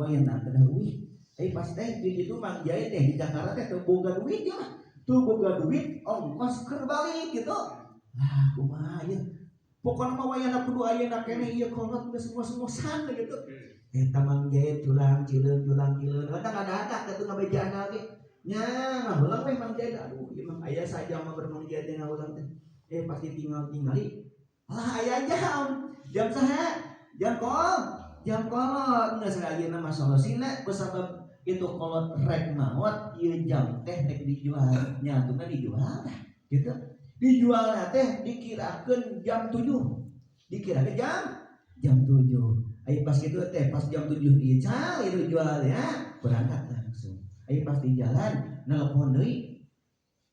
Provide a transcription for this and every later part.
wayana teh duit. Pas teh di ditu Mang Jaya teh di Jakarta teh teu boga duit ya. Teu boga duit ongkos keur balik gitu. Lah kumaha ieu? Pokona mah wayana kudu ayeuna keneh ieu kolot geus ngos-ngosan gitu. Eta Mang Jaya culang cileun kadang ada kitu ngabejana ge. Nya mah ulang we Mang Jaya aduh ieu mah aya saja mah Mang Jaya teh ngaulang teh. Pas ditinggal-tingali lah aya jam saha? Jam kolot geus ayeuna mah solosina kusabab itu kolot rek maot ieu jam teh rek dijual nya tuna dijual dah gitu. Dijualna teh dikirakeun jam 7. Dikirakeun jam 7. Ai pas kitu teh pas jam 7 dical itu jual ya berangkat langsung. Ai pas di jalan nelpon deui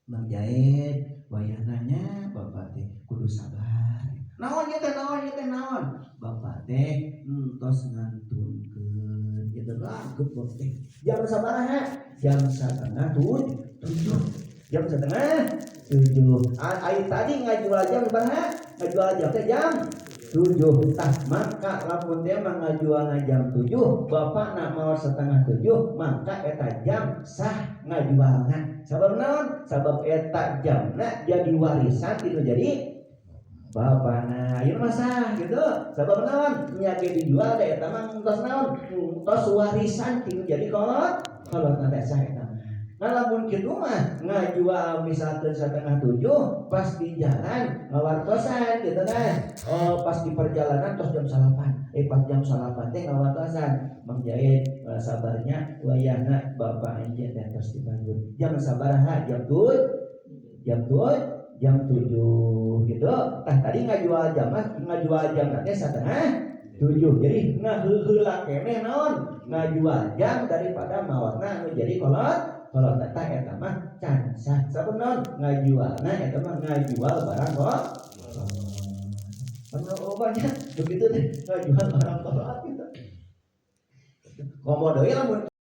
Mang Jaid wayananya bapak teh kudu sabar. Naon ieu teh naon? Bapak teh tos ngantunkeun kitu lah gebos teh. Jam sabaraha? Jam 6:30. Jam 6:30. Ai tadi ngajual jam berapa? Ngajual jam teh jam 7. Tah maka lamun teh mah ngajualna jam 7, bapak nak mau 6:30, maka eta jam sah ngajualna. Sabab naon? Sabab eta jamna jadi warisan itu jadi bapana. Ieu mah sah gitu. Sabab naon? Nya ge dijual da eta mah tos naon? Tos warisan itu jadi kolot teh sah eta. Nah lamun kitu mah ngajual misalkan 6:30 pas di jalan ngawartosan gitu kan. Pas di perjalanan tos jam 8. Pas jam 8 teh ngawartosan. Mang Jaid sabarnya wayahna bapak anjeun teh tos dibangun. Jam sabaraha? Jam 7 gitu. Tah tadi ngajual jam teh 6:30. Jadi ngaheula keneh naon? Ngajual jam daripada mawarna anu jadi kolot. Kalau eta eta mah can sah sabab naon ngajualna eta mah ngajual barang kok. Banyak begitu teh ngajual barang kolot gitu. Komodo ya lamun